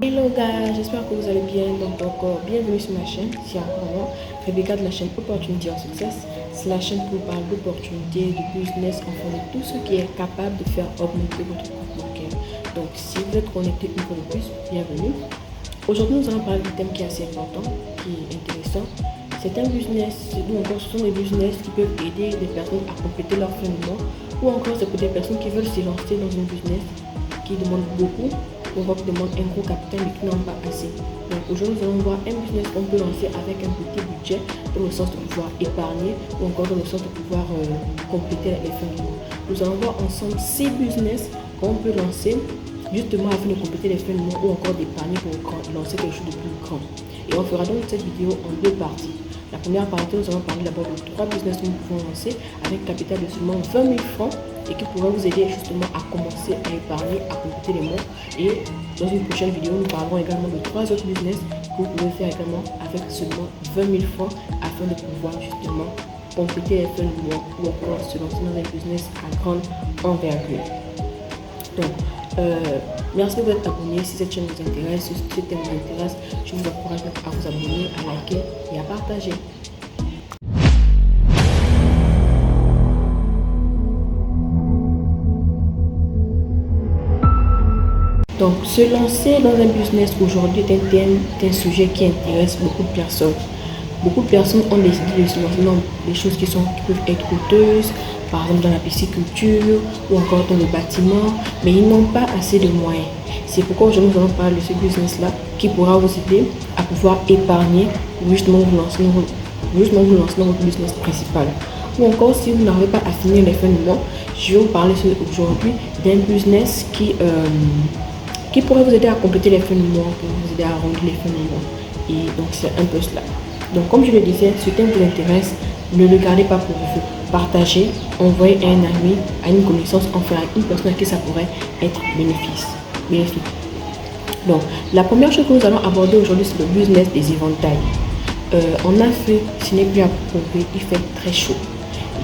Hello guys, j'espère que vous allez bien. Donc encore bienvenue sur ma chaîne. C'est encore moi, Rebecca de la chaîne Opportunity en Success. C'est la chaîne pour parler d'opportunités, de business, enfin de tout ce qui est capable de faire augmenter votre compte bancaire. Donc si vous êtes connecté une fois de plus, bienvenue. Aujourd'hui nous allons parler d'un thème qui est assez important, qui est intéressant. C'est un business, ou encore ce sont des business qui peuvent aider des personnes à compléter leur fin de mois, ou encore c'est pour des personnes qui veulent se lancer dans un business qui demande beaucoup, ou qui demande un gros capital mais qui n'en ont pas assez. Donc aujourd'hui nous allons voir un business qu'on peut lancer avec un petit budget, dans le sens de pouvoir épargner, ou encore dans le sens de pouvoir compléter les fins de mois. Nous allons voir ensemble 6 business qu'on peut lancer justement afin de compléter les fins de mois, ou encore d'épargner pour lancer quelque chose de plus grand. Et on fera donc cette vidéo en 2 parties. La première partie, nous allons parler d'abord de 3 business que nous pouvons lancer avec un capital de seulement 20 000 francs et qui pourra vous aider justement à commencer à épargner, à compléter les mois. Et dans une prochaine vidéo, nous parlerons également de 3 autres business que vous pouvez faire également avec seulement 20 000 francs afin de pouvoir justement compléter les fins de mois, ou encore se lancer dans un business à grande envergure. Donc, merci de vous être abonné. Si cette chaîne vous intéresse, si ce thème vous intéresse, je vous encourage à vous abonner, à liker et à partager. Donc, se lancer dans un business aujourd'hui est un sujet qui intéresse beaucoup de personnes. Beaucoup de personnes ont décidé de se lancer dans des choses qui peuvent être coûteuses, par exemple dans la pisciculture ou encore dans le bâtiment, mais ils n'ont pas assez de moyens. C'est pourquoi aujourd'hui nous allons parler de ce business-là qui pourra vous aider à pouvoir épargner ou justement vous lancer dans votre business principal. Ou encore, si vous n'arrivez pas à finir les fins de mois, je vais vous parler aujourd'hui d'un business qui pourrait vous aider à compléter les fins de mois, pour vous aider à rendre les fins de mois. Et donc c'est un peu cela. Donc comme je le disais, ce thème vous intéresse, ne le gardez pas pour vous. Partagez, envoyez à un ami, à une connaissance, enfin à une personne à qui ça pourrait être bénéfique. Donc la première chose que nous allons aborder aujourd'hui, c'est le business des éventails. En Afrique, ce n'est plus à prouver, il fait très chaud.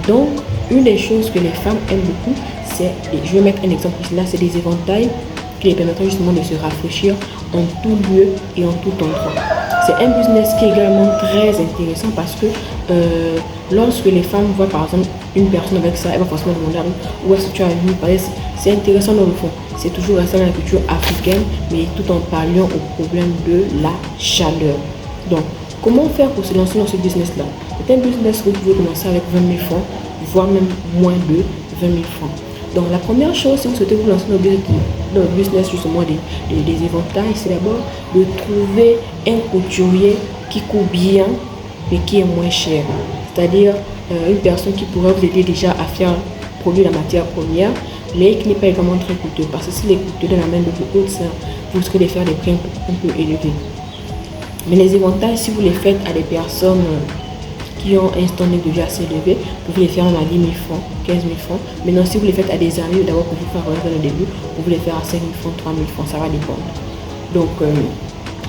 Donc une des choses que les femmes aiment beaucoup, c'est, je vais mettre un exemple ici, là c'est des éventails qui les permettront justement de se rafraîchir en tout lieu et en tout endroit. C'est un business qui est également très intéressant parce que lorsque les femmes voient par exemple une personne avec ça, elle va forcément demander où est-ce que tu as vu. C'est intéressant dans le fond. C'est toujours resté dans la culture africaine, mais tout en parlant au problème de la chaleur. Donc, comment faire pour se lancer dans ce business-là? C'est un business que vous pouvez commencer avec 20 000 francs, voire même moins de 20 000 francs. Donc la première chose, si vous souhaitez vous lancer dans le business justement des éventails, c'est d'abord de trouver un couturier qui coûte bien mais qui est moins cher. C'est-à-dire une personne qui pourrait vous aider déjà à faire produire la matière première, mais qui n'est pas également très coûteux. Parce que si les coûteux dans la main de beaucoup, vous risquez de faire des prix un peu élevés. Mais les éventails, si vous les faites à des personnes qui ont un standing déjà assez élevé, vous pouvez les faire à 10 000 francs, 15 000 francs. Maintenant, si vous les faites à des amis, d'abord pour vous faire dans le début, vous pouvez les faire à 5 000 francs, 3 000 francs, ça va dépendre. Donc,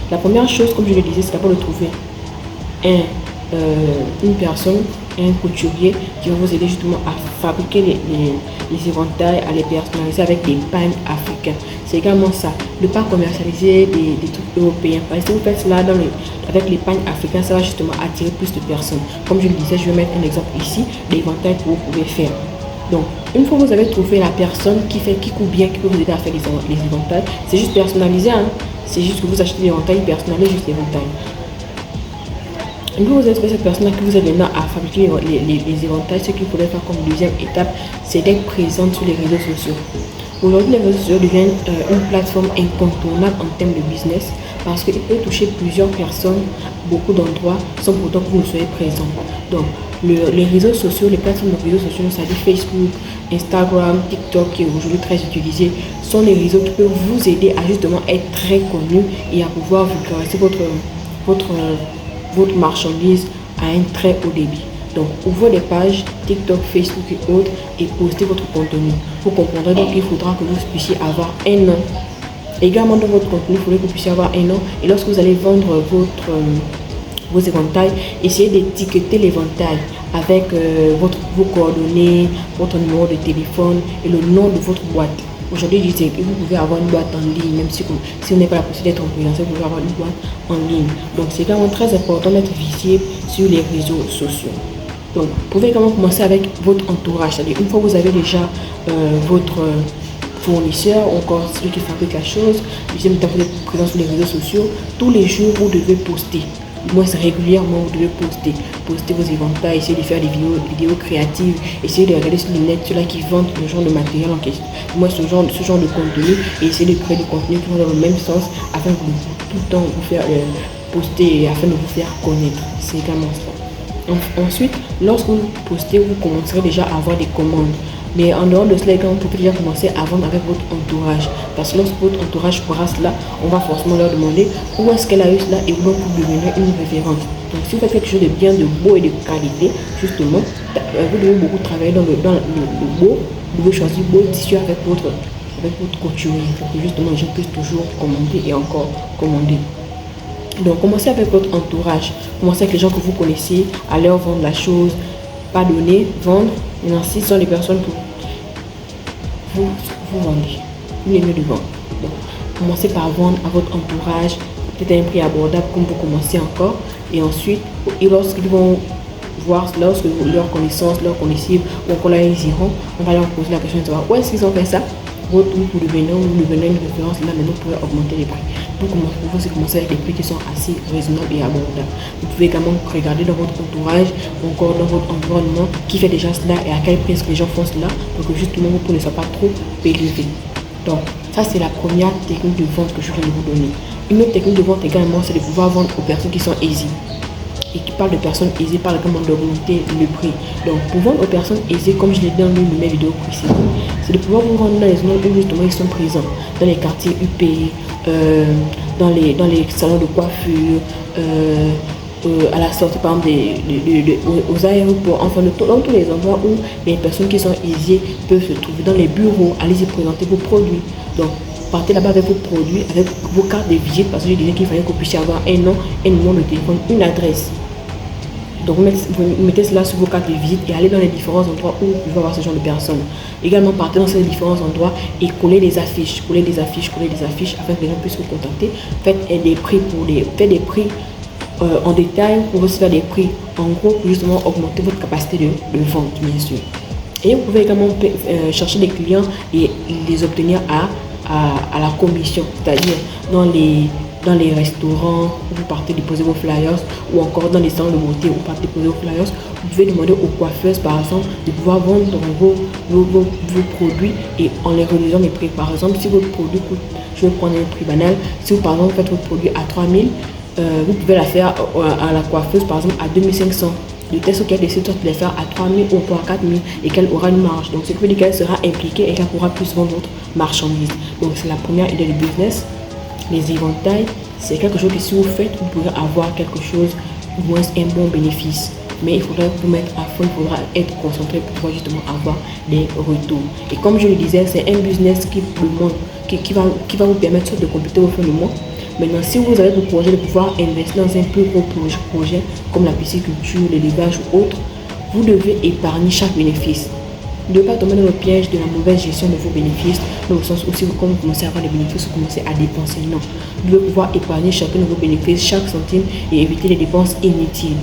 la première chose, comme je le disais, c'est d'abord de trouver une personne, un couturier qui va vous aider justement à fabriquer les éventails, à les personnaliser avec des pagnes africains. C'est également ça, ne pas commercialiser des trucs européens. Parce que si vous faites cela avec les pagnes africains, ça va justement attirer plus de personnes. Comme je le disais, je vais mettre un exemple ici, l'éventail que vous pouvez faire. Donc, une fois que vous avez trouvé la personne qui coûte bien, qui peut vous aider à faire les éventails, c'est juste personnalisé, hein? C'est juste que vous achetez l'éventail, personnalisez juste l'éventail. Une fois que vous avez trouvé cette personne qui vous aide maintenant à fabriquer les éventails, ce qu'il faudrait faire comme deuxième étape, c'est d'être présente sur les réseaux sociaux. Aujourd'hui, les réseaux sociaux deviennent une plateforme incontournable en termes de business parce qu'il peut toucher plusieurs personnes, beaucoup d'endroits, sans pourtant que vous ne soyez présent. Donc, les réseaux sociaux, les plateformes de réseaux sociaux, c'est-à-dire Facebook, Instagram, TikTok, qui est aujourd'hui très utilisé, sont les réseaux qui peuvent vous aider à justement être très connus et à pouvoir vulgariser votre marchandise à un très haut débit. Donc, ouvrez des pages TikTok, Facebook et autres et postez votre contenu. Vous comprendrez donc qu'il faudra que vous puissiez avoir un nom. Également dans votre contenu, il faudrait que vous puissiez avoir un nom. Et lorsque vous allez vendre vos éventails, essayez d'étiqueter l'éventail avec vos coordonnées, votre numéro de téléphone et le nom de votre boîte. Aujourd'hui, vous pouvez avoir une boîte en ligne, même si vous n'avez pas la possibilité d'être en présentiel, vous pouvez avoir une boîte en ligne. Donc, c'est vraiment très important d'être visible sur les réseaux sociaux. Donc, vous pouvez également commencer avec votre entourage. C'est-à-dire, une fois que vous avez déjà votre fournisseur ou encore celui qui fabrique la chose, deuxième étape, vous êtes présent sur les réseaux sociaux. Tous les jours, vous devez poster. Moi, c'est régulièrement, vous devez poster vos éventails, essayer de faire des vidéos créatives, essayer de regarder sur le net ceux-là qui vendent le genre de matériel en question. Moi, ce genre de contenu, et essayer de créer du contenu qui vont dans le même sens afin de tout le temps vous faire poster et afin de vous faire connaître. C'est également ça. Ensuite, lorsque vous postez, vous commencerez déjà à avoir des commandes. Mais en dehors de cela, vous pouvez déjà commencer à vendre avec votre entourage. Parce que lorsque votre entourage fera cela, on va forcément leur demander où est-ce qu'elle a eu cela et où vous devenez une référence. Donc si vous faites quelque chose de bien, de beau et de qualité, justement, vous devez beaucoup travailler dans le beau. Vous devez choisir beau tissu avec votre couturier pour que justement les gens puissent toujours commander et encore commander. Donc commencez avec votre entourage, commencez avec les gens que vous connaissez, à leur vendre la chose, pas donner, vendre. Maintenant, si ce sont les personnes que vous vendez, vous les mieux de vendre. Donc, commencez par vendre à votre entourage, peut-être un prix abordable comme vous commencez encore. Et ensuite, lorsqu'ils vont voir, lorsque leur connaissance, leur connaissance, ou encore là ils iront, on va leur poser la question de savoir où est-ce qu'ils ont fait ça. Vous devenez une référence, là maintenant vous pouvez augmenter les prix. Vous pouvez commencer avec des prix qui sont assez raisonnables et abordables. Vous pouvez également regarder dans votre entourage, ou encore dans votre environnement, qui fait déjà cela et à quel prix est-ce que les gens font cela, pour que justement vos prix ne soient pas trop élevés. Donc ça c'est la première technique de vente que je viens de vous donner. Une autre technique de vente également, c'est de pouvoir vendre aux personnes qui sont aisées. Et qui parle de personnes aisées, parle également d'augmenter le prix. Donc pour vendre aux personnes aisées, comme je l'ai dit dans l'une de mes vidéos précédentes, c'est de pouvoir vous vendre dans les zones où justement ils sont présents, dans les quartiers UP, dans les salons de coiffure, à la sortie par exemple aux aéroports, enfin dans tous les endroits où les personnes qui sont aisées peuvent se trouver, dans les bureaux, allez-y présenter vos produits. Donc partez là-bas avec vos produits, avec vos cartes de visite, parce que je disais qu'il fallait que vous puissiez avoir un nom, un numéro de téléphone, une adresse. Donc vous mettez cela sur vos cartes de visite et allez dans les différents endroits où vous pouvez avoir ce genre de personnes. Également partez dans ces différents endroits et collez des affiches, afin que les gens puissent vous contacter. Faites des prix en détail pour aussi faire des prix en gros pour justement augmenter votre capacité de vente, bien sûr. Et vous pouvez également chercher des clients et les obtenir à la commission, c'est-à-dire dans les restaurants où vous partez déposer vos flyers, ou encore dans les salons de beauté où vous partez déposer vos flyers. Vous pouvez demander aux coiffeuses par exemple de pouvoir vendre vos produits et en les réduisant les prix. Par exemple, si votre produit coûte, je vais prendre un prix banal, si vous par exemple faites votre produit à 3000, vous pouvez la faire à la coiffeuse par exemple à 2500. Le test qu'elle décide de les faire à 3000 ou à 4000 et qu'elle aura une marge. Donc, ce qui veut dire qu'elle sera impliquée et qu'elle pourra plus vendre votre marchandise. Donc, c'est la première idée de business. Les éventails, c'est quelque chose que si vous faites, vous pourrez avoir quelque chose, ou moins un bon bénéfice. Mais il faudra vous mettre à fond, il faudra être concentré pour pouvoir justement avoir des retours. Et comme je le disais, c'est un business qui va vous permettre de compléter vos fins de mois. Maintenant, si vous avez le projet de pouvoir investir dans un plus gros projet comme la pisciculture, l'élevage ou autre, vous devez épargner chaque bénéfice. Ne devez pas tomber dans le piège de la mauvaise gestion de vos bénéfices, dans le sens où si vous commencez à avoir des bénéfices, vous commencez à dépenser. Non, vous devez pouvoir épargner chacun de vos bénéfices, chaque centime, et éviter les dépenses inutiles.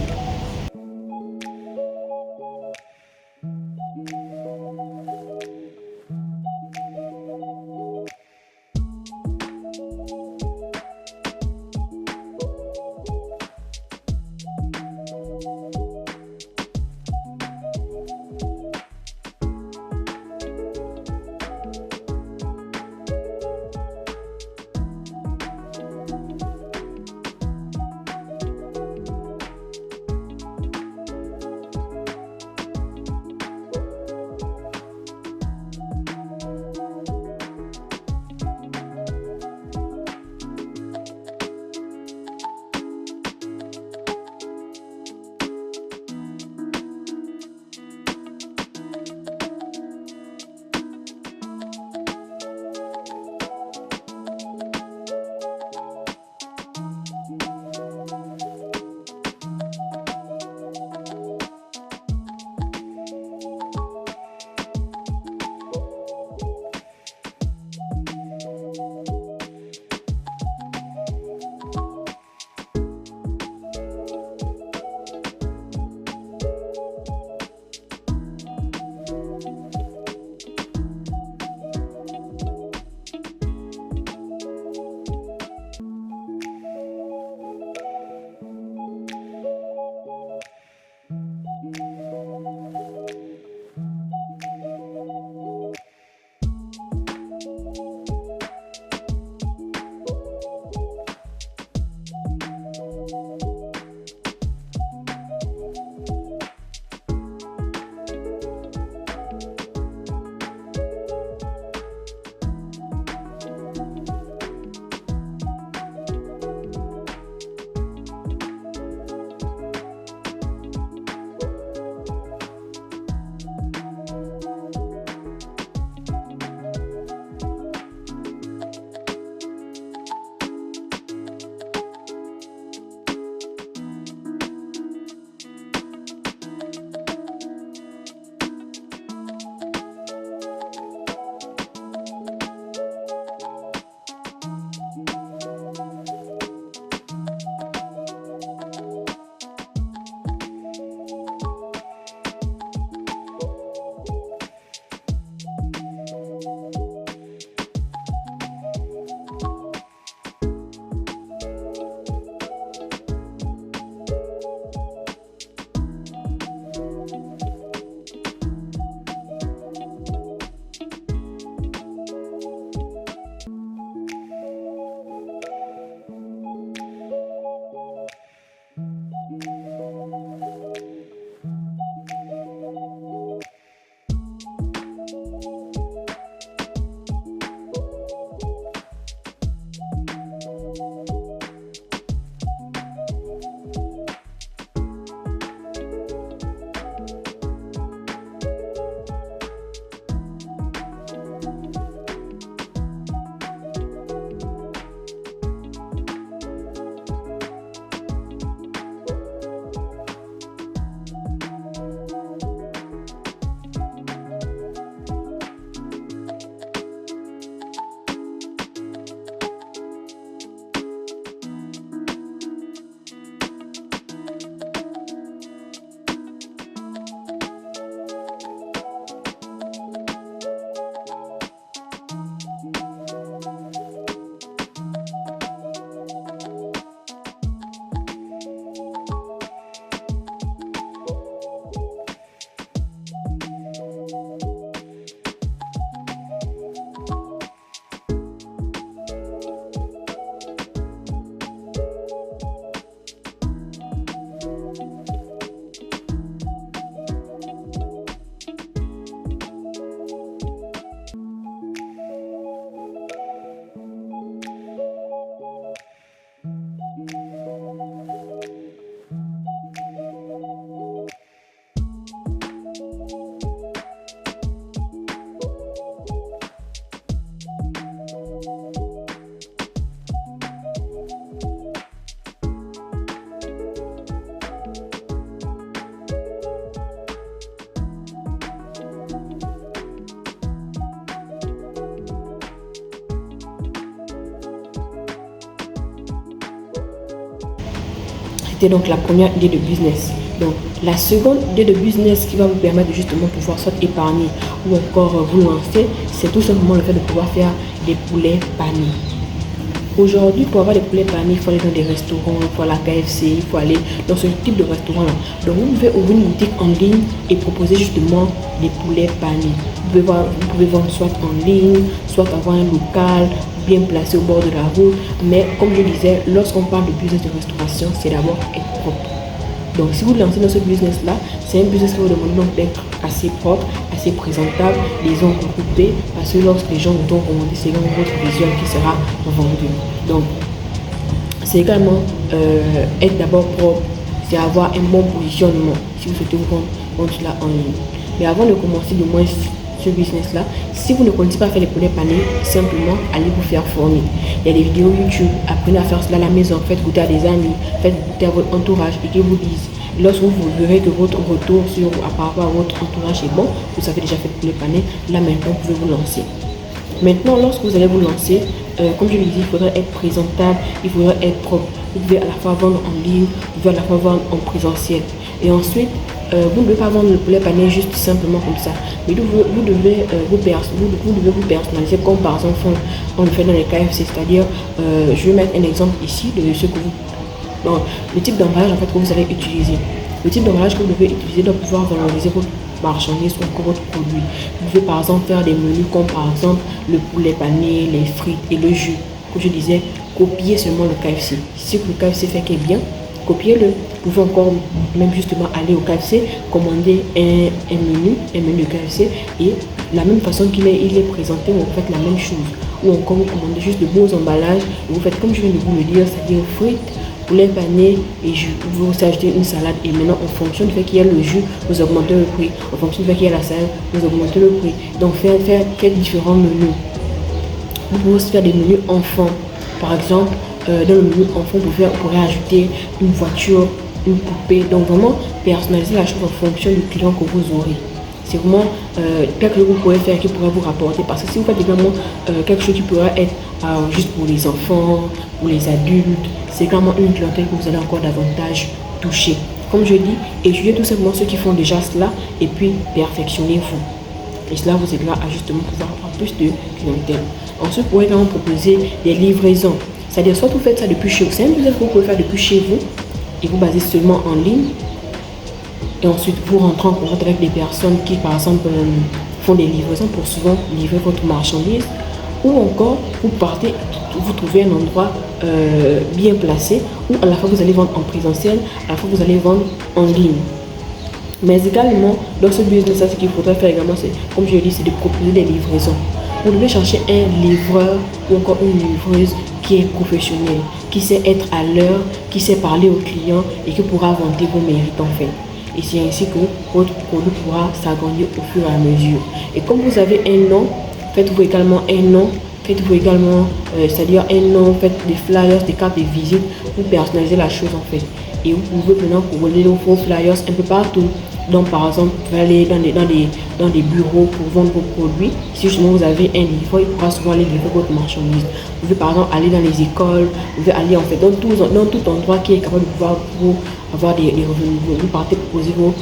C'était donc la première idée de business. Donc, la seconde idée de business qui va vous permettre de justement pouvoir soit épargner ou encore vous lancer, c'est tout simplement le fait de pouvoir faire des poulets panés. Aujourd'hui, pour avoir des poulets panés, il faut aller dans des restaurants, il faut aller à la KFC, il faut aller dans ce type de restaurant-là. Donc, vous pouvez ouvrir une boutique en ligne et proposer justement des poulets panés. Vous pouvez vendre soit en ligne, soit avoir un local bien placé au bord de la route. Mais comme je disais, lorsqu'on parle de business de restauration, c'est d'abord être propre. Donc, si vous lancez dans ce business-là, c'est un business qui vous demande donc d'être assez propre, assez présentable, les ongles coupés, parce que lorsque les gens vous ont commandé, c'est donc votre visuel qui sera vendu. Donc, c'est également être d'abord propre, c'est avoir un bon positionnement si vous souhaitez vous vendre cela en ligne. Mais avant de commencer du moins ce business-là, si vous ne connaissez pas faire les poulets panés, simplement allez vous faire former. Il y a des vidéos YouTube, apprenez à faire cela à la maison, faites goûter à des amis, faites goûter à votre entourage et qu'ils vous disent. Lorsque vous verrez que votre retour par rapport à votre entourage est bon, vous avez déjà fait le poulet pané, là maintenant vous pouvez vous lancer. Maintenant, lorsque vous allez vous lancer, comme je l'ai dit, il faudra être présentable, il faudra être propre. Vous pouvez à la fois vendre en ligne, vous pouvez à la fois vendre en présentiel. Et ensuite, vous ne devez pas vendre le poulet pané juste simplement comme ça. Mais vous devez vous personnaliser comme par exemple on le fait dans les KFC. C'est-à-dire, je vais mettre un exemple ici de ce que donc, le type d'emballage en fait que vous allez utiliser. Le type d'emballage que vous devez utiliser doit pouvoir valoriser votre marchandise ou votre produit. Vous pouvez par exemple faire des menus comme par exemple le poulet pané, les frites et le jus. Comme je disais, copiez seulement le KFC. Si le KFC fait qu'il est bien, copiez-le. Vous pouvez encore même justement aller au KFC, commander un menu de KFC et la même façon qu'il est présenté, vous faites la même chose. Ou encore vous commandez juste de beaux emballages, et vous faites comme je viens de vous le dire, c'est-à-dire frites, poulet pané et jus. Vous ajoutez une salade et maintenant en fonction du fait qu'il y a le jus, vous augmentez le prix. En fonction du fait qu'il y a la salade, vous augmentez le prix. Donc faites différents menus. Vous pouvez aussi faire des menus enfants. Par exemple, dans le menu enfant, vous pourrez ajouter une voiture, une poupée. Donc vraiment personnaliser la chose en fonction du client que vous aurez. C'est vraiment quelque chose que vous pouvez faire qui pourrait vous rapporter. Parce que si vous faites également quelque chose qui pourrait être juste pour les enfants, pour les adultes, c'est vraiment une clientèle que vous allez encore davantage toucher. Comme je dis, étudiez tout simplement ceux qui font déjà cela et puis perfectionnez-vous. Et cela vous aidera à justement pouvoir avoir plus de clientèle. Ensuite, vous pourrez également proposer des livraisons. C'est-à-dire, soit vous faites ça depuis chez vous, c'est un business que vous pouvez faire depuis chez vous et vous basez seulement en ligne. Et ensuite, vous rentrez en contact avec des personnes qui, par exemple, font des livraisons pour souvent livrer votre marchandise. Ou encore, vous trouvez un endroit bien placé où à la fois vous allez vendre en présentiel, à la fois vous allez vendre en ligne. Mais également, dans ce business, ce qu'il faudrait faire également, c'est, comme je l'ai dit, c'est de proposer des livraisons. Vous devez chercher un livreur ou encore une livreuse qui est professionnel, qui sait être à l'heure, qui sait parler aux clients et qui pourra vanter vos mérites en fait. Et c'est ainsi que votre produit pourra s'agrandir au fur et à mesure. Et comme vous avez un nom, faites-vous également un nom, faites-vous également, c'est-à-dire un nom, faites des flyers, des cartes de visite, vous personnalisez la chose en fait. Et vous pouvez maintenant coller vos flyers un peu partout. Donc par exemple, vous pouvez aller dans des bureaux pour vendre vos produits. Si justement vous avez un livreur, il pourra souvent aller livrer votre marchandise. Vous pouvez par exemple aller dans les écoles, vous pouvez aller en fait dans tout endroit qui est capable de pouvoir vous avoir des revenus. Vous partez proposer vos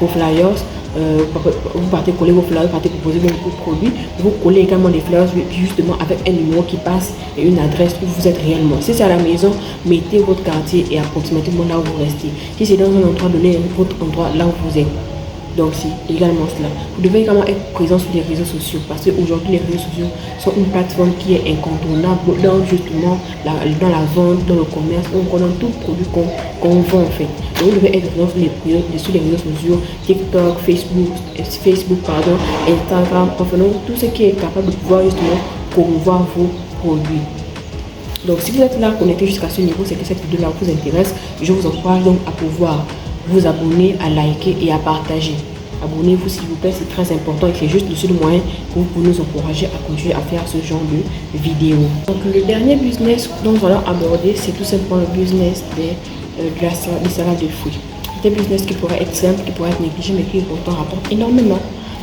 flyers, vous partez coller vos flyers, vous partez proposer vos produits. Vous collez également des flyers justement avec un numéro qui passe et une adresse où vous êtes réellement. Si c'est à la maison, mettez votre quartier et approximativement là où vous restez. Si c'est dans un endroit donné, votre endroit là où vous êtes. Donc c'est également cela. Vous devez également être présent sur les réseaux sociaux parce qu'aujourd'hui les réseaux sociaux sont une plateforme qui est incontournable dans justement dans la vente, dans le commerce, donc dans tout produit qu'on vend en fait. Donc vous devez être présent sur les réseaux sociaux, TikTok, Facebook, Instagram, enfin tout ce qui est capable de pouvoir justement promouvoir vos produits. Donc si vous êtes là connecté jusqu'à ce niveau, c'est que cette vidéo là vous intéresse. Je vous encourage donc à pouvoir vous abonner, à liker et à partager. Abonnez-vous s'il vous plaît, c'est très important et c'est juste le seul moyen que vous pouvez nous encourager à continuer à faire ce genre de vidéos. Donc le dernier business dont nous allons aborder, c'est tout simplement le business des salades de fruits. C'est un business qui pourrait être simple, qui pourrait être négligé, mais qui pourtant rapporte énormément.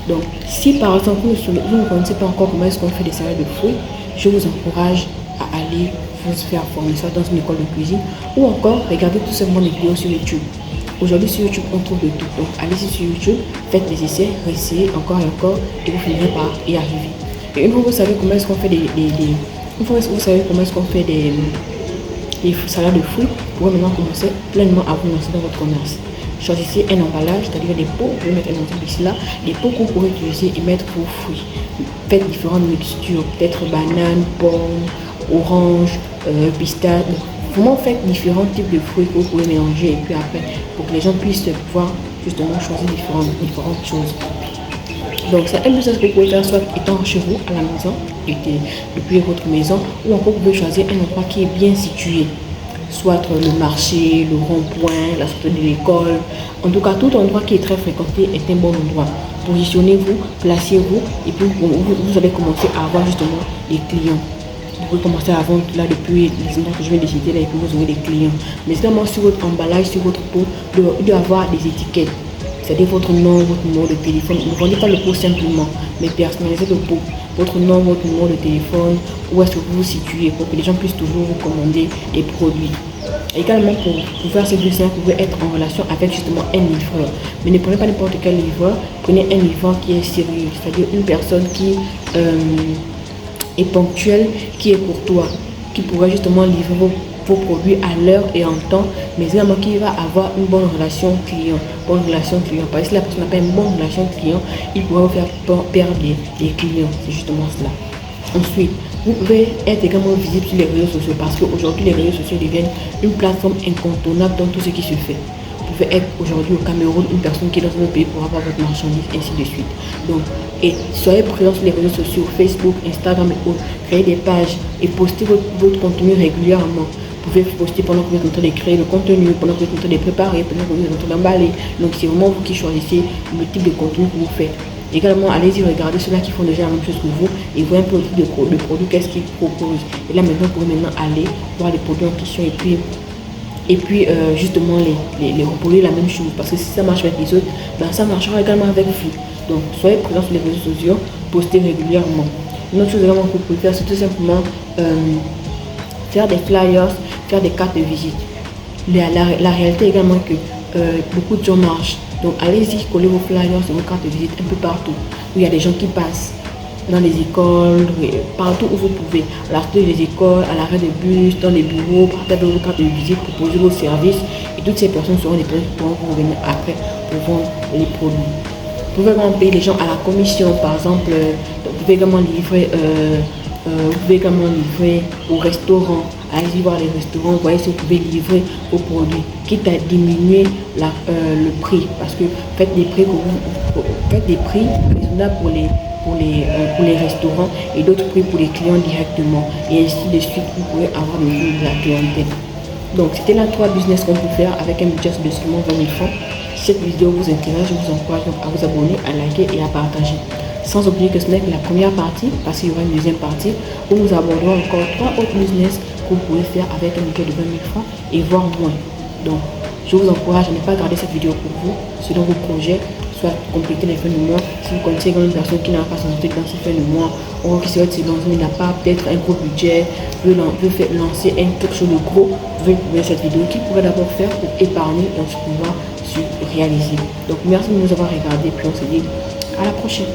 Donc si par exemple vous ne connaissez pas encore comment est-ce qu'on fait des salades de fruits, je vous encourage à aller vous faire former ça dans une école de cuisine, ou encore regardez tout simplement des vidéos sur YouTube. Aujourd'hui sur YouTube on trouve de tout, donc allez-y sur YouTube, faites des essais, essayez encore et encore et vous finirez par y arriver. Et une fois que vous savez comment est-ce qu'on fait des salades de fruits, vous pouvez maintenant commencer pleinement à vous lancer dans votre commerce. Choisissez un emballage, c'est-à-dire des pots, vous pouvez mettre un emballage ici là, des pots que vous pourrez utiliser et mettre vos fruits. Faites différentes mixtures, peut-être banane, pomme, orange, pistache. Vraiment faites différents types de fruits que vous pouvez mélanger et puis après, pour que les gens puissent pouvoir justement choisir différentes choses. Donc c'est un business que vous pouvez faire soit étant chez vous à la maison, depuis votre maison, ou encore vous pouvez choisir un endroit qui est bien situé, soit le marché, le rond-point, la sortie de l'école. En tout cas, tout endroit qui est très fréquenté est un bon endroit. Positionnez-vous, placez-vous et puis vous allez commencer à avoir justement des clients. Vous pouvez commencer à vendre là depuis les endroits que je viens de citer là et puis vous aurez des clients. Mais également sur votre emballage, sur votre pot, il doit avoir des étiquettes. C'est-à-dire votre nom, votre numéro de téléphone. Ne vendez pas le pot simplement, mais personnalisez le pot. Votre nom, votre numéro de téléphone, où est-ce que vous vous situez pour que les gens puissent toujours vous commander des produits. Également, pour faire ce business, vous pouvez être en relation avec justement un livreur. Mais ne prenez pas n'importe quel livreur, prenez un livreur qui est sérieux, c'est-à-dire une personne qui est ponctuelle, qui est courtois, qui pourrait justement livrer vos produits à l'heure et en temps, mais également qui va avoir une bonne relation client. Parce que si la personne n'a pas une bonne relation client, il pourra vous faire perdre des clients. C'est justement cela. Ensuite, vous pouvez être également visible sur les réseaux sociaux parce qu'aujourd'hui, les réseaux sociaux deviennent une plateforme incontournable dans tout ce qui se fait. Vous pouvez être aujourd'hui au Cameroun une personne qui est dans un autre pays pour avoir votre marchandise, ainsi de suite. Donc, et soyez présents sur les réseaux sociaux, Facebook, Instagram et autres. Créez des pages et postez votre contenu régulièrement. Vous pouvez poster pendant que vous êtes en train de créer le contenu, pendant que vous êtes en train de préparer, pendant que vous êtes en train d'emballer. Donc, c'est vraiment vous qui choisissez le type de contenu que vous faites. Également, allez-y regarder ceux-là qui font déjà la même chose que vous et voyez un peu le type de produit, qu'est-ce qu'ils proposent. Et là, maintenant, vous pouvez maintenant aller voir les produits en question et puis justement les reproduire la même chose. Parce que si ça marche avec les autres, ben, ça marchera également avec vous. Donc, soyez présents sur les réseaux sociaux, postez régulièrement. Une autre chose également que vous pouvez faire, c'est tout simplement faire des flyers, faire des cartes de visite. La réalité également est que beaucoup de gens marchent. Donc allez-y, collez vos flyers et vos cartes de visite un peu partout où il y a des gens qui passent, dans les écoles, partout où vous pouvez, à l'arrêt des écoles, à l'arrêt des bus, dans les bureaux, partagez vos cartes de visite, proposez vos services et toutes ces personnes seront des personnes qui pourront vous revenir après pour vendre les produits. Vous pouvez également payer les gens à la commission, par exemple, vous pouvez également livrer au restaurant. Allez-y voir les restaurants, voyez si vous pouvez livrer vos produits, quitte à diminuer le prix, parce que faites des prix raisonnables pour les restaurants et d'autres prix pour les clients directement, et ainsi de suite vous pourrez avoir de la clientèle. Donc c'était là 3 business qu'on peut faire avec un budget de seulement 20 000 francs. Si cette vidéo vous intéresse, je vous encourage donc à vous abonner, à liker et à partager. Sans oublier que ce n'est que la première partie, parce qu'il y aura une deuxième partie où nous aborderons encore 3 autres business que vous pouvez faire avec un budget de 20 000 francs et voire moins. Donc, je vous encourage à ne pas garder cette vidéo pour vous, selon vos projets, soit compléter les fins de mois. Si vous connaissez une personne qui n'a pas son tête dans ses fins de mois, ou qui souhaite se lancer, mais n'a pas peut-être un gros budget, veut lancer quelque chose de gros, vous pouvez trouver cette vidéo qui pourrait d'abord faire pour épargner et ensuite pouvoir se réaliser. Donc, merci de nous avoir regardé, puis on se dit à la prochaine.